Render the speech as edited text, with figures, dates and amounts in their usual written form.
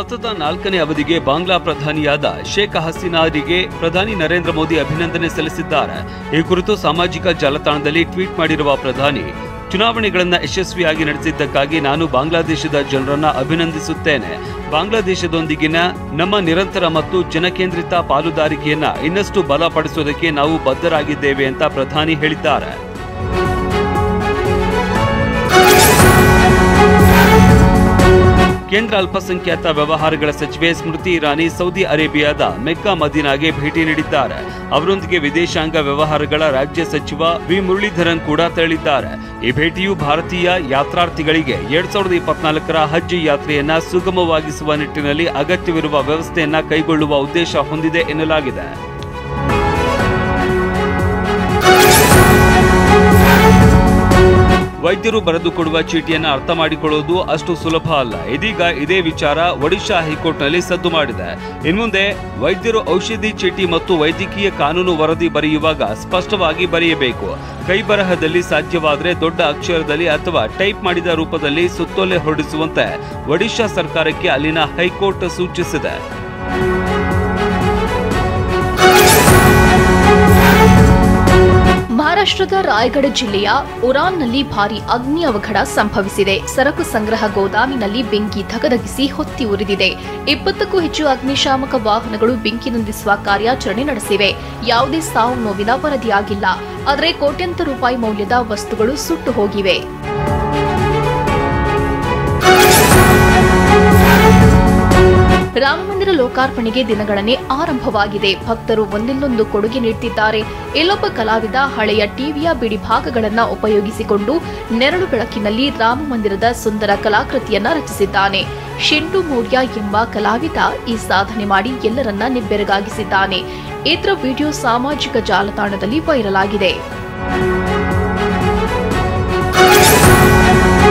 ಸತತ 4ನೇ ಅವಧಿಗೆ ಬಾಂಗ್ಲಾ ಪ್ರಧಾನಿಯಾದ ಶೇಖ್ ಹಸೀನಾರಿಗೆ ಪ್ರಧಾನಿ ನರೇಂದ್ರ ಮೋದಿ ಅಭಿನಂದನೆ ಸಲ್ಲಿಸಿದ್ದಾರೆ. ಈ ಕುರಿತು ಸಾಮಾಜಿಕ ಜಾಲತಾಣದಲ್ಲಿ ಟ್ವೀಟ್ ಮಾಡಿರುವ ಪ್ರಧಾನಿ, ಚುನಾವಣೆಗಳನ್ನು ಯಶಸ್ವಿಯಾಗಿ ನಡೆಸಿದ್ದಕ್ಕಾಗಿ ನಾನು ಬಾಂಗ್ಲಾದೇಶದ ಜನರನ್ನ ಅಭಿನಂದಿಸುತ್ತೇನೆ. ಬಾಂಗ್ಲಾದೇಶದೊಂದಿಗಿನ ನಮ್ಮ ನಿರಂತರ ಮತ್ತು ಜನಕೇಂದ್ರಿತ ಪಾಲುದಾರಿಕೆಯನ್ನ ಇನ್ನಷ್ಟು ಬಲಪಡಿಸುವುದಕ್ಕೆ ನಾವು ಬದ್ಧರಾಗಿದ್ದೇವೆ ಅಂತ ಪ್ರಧಾನಿ ಹೇಳಿದ್ದಾರೆ. ಕೇಂದ್ರ ಅಲ್ಪಸಂಖ್ಯಾತ ವ್ಯವಹಾರಗಳ ಸಚಿವೆ ಸ್ಮೃತಿ ಇರಾನಿ ಸೌದಿ ಅರೇಬಿಯಾದ ಮೆಕ್ಕಾ ಮದೀನಾಗೆ ಭೇಟಿ ನೀಡಿದ್ದಾರೆ. ಅವರೊಂದಿಗೆ ವಿದೇಶಾಂಗ ವ್ಯವಹಾರಗಳ ರಾಜ್ಯ ಸಚಿವ ವಿ ಮುರಳೀಧರನ್ ಕೂಡ ತೆರಳಿದ್ದಾರೆ. ಈ ಭೇಟಿಯು ಭಾರತೀಯ ಯಾತ್ರಾರ್ಥಿಗಳಿಗೆ 2024ರ ಹಜ್ ಯಾತ್ರೆಯನ್ನ ಸುಗಮವಾಗಿಸುವ ನಿಟ್ಟಿನಲ್ಲಿ ಅಗತ್ಯವಿರುವ ವ್ಯವಸ್ಥೆಯನ್ನ ಕೈಗೊಳ್ಳುವ ಉದ್ದೇಶ ಹೊಂದಿದೆ ಎನ್ನಲಾಗಿದೆ. ವೈದ್ಯರು ಬರೆದುಕೊಡುವ ಚೀಟಿಯನ್ನು ಅರ್ಥ ಮಾಡಿಕೊಳ್ಳುವುದು ಅಷ್ಟು ಸುಲಭ ಅಲ್ಲ. ಇದೀಗ ಇದೇ ವಿಚಾರ ಒಡಿಶಾ ಹೈಕೋರ್ಟ್ನಲ್ಲಿ ಸದ್ದು ಮಾಡಿದೆ. ಇನ್ಮುಂದೆ ವೈದ್ಯರು ಔಷಧಿ ಚೀಟಿ ಮತ್ತು ವೈದ್ಯಕೀಯ ಕಾನೂನು ವರದಿ ಬರೆಯುವಾಗ ಸ್ಪಷ್ಟವಾಗಿ ಬರೆಯಬೇಕು. ಕೈಬರಹದಲ್ಲಿ ಸಾಧ್ಯವಾದರೆ ದೊಡ್ಡ ಅಕ್ಷರದಲ್ಲಿ ಅಥವಾ ಟೈಪ್ ಮಾಡಿದ ರೂಪದಲ್ಲಿ ಸುತ್ತೋಲೆ ಹೊರಡಿಸುವಂತೆ ಒಡಿಶಾ ಸರ್ಕಾರಕ್ಕೆ ಅಲ್ಲಿನ ಹೈಕೋರ್ಟ್ ಸೂಚಿಸಿದೆ. ಮಹಾರಾಷ್ಟ್ರದ ರಾಯಗಢ ಜಿಲ್ಲೆಯ ಉರಾನ್ನಲ್ಲಿ ಭಾರೀ ಅಗ್ನಿ ಅವಘಡ ಸಂಭವಿಸಿದೆ. ಸರಕು ಸಂಗ್ರಹ ಗೋದಾಮಿನಲ್ಲಿ ಬೆಂಕಿ ಧಗಧಗಿಸಿ ಹೊತ್ತಿ ಉರಿದಿದೆ. 20ಕ್ಕೂ ಹೆಚ್ಚು ಅಗ್ನಿಶಾಮಕ ವಾಹನಗಳು ಬೆಂಕಿ ನಂದಿಸುವ ಕಾರ್ಯಾಚರಣೆ ನಡೆಸಿವೆ. ಯಾವುದೇ ಸಾವು ನೋವಿನ ವರದಿಯಾಗಿಲ್ಲ. ಆದರೆ ಕೋಟ್ಯಂತರ ರೂಪಾಯಿ ಮೌಲ್ಯದ ವಸ್ತುಗಳು ಸುಟ್ಟು ಹೋಗಿವೆ. ರಾಮಮಂದಿರ ಲೋಕಾರ್ಪಣೆಗೆ ದಿನಗಣನೆ ಆರಂಭವಾಗಿದೆ. ಭಕ್ತರು ಒಂದಿಲ್ಲೊಂದು ಕೊಡುಗೆ ನೀಡುತ್ತಿದ್ದಾರೆ. ಇಲ್ಲೊಬ್ಬ ಕಲಾವಿದ ಹಳೆಯ ಟಿವಿಯ ಬಿಡಿ ಭಾಗಗಳನ್ನು ಉಪಯೋಗಿಸಿಕೊಂಡು ನೆರಳು ಬೆಳಕಿನಲ್ಲಿ ರಾಮಮಂದಿರದ ಸುಂದರ ಕಲಾಕೃತಿಯನ್ನ ರಚಿಸಿದ್ದಾನೆ. ಶಿಂಟು ಮೌರ್ಯ ಎಂಬ ಕಲಾವಿದ ಈ ಸಾಧನೆ ಮಾಡಿ ಎಲ್ಲರನ್ನ ನಿಬ್ಬೆರಗಾಗಿಸಿದ್ದಾನೆ. ಇದರ ವಿಡಿಯೋ ಸಾಮಾಜಿಕ ಜಾಲತಾಣದಲ್ಲಿ ವೈರಲ್ ಆಗಿದೆ.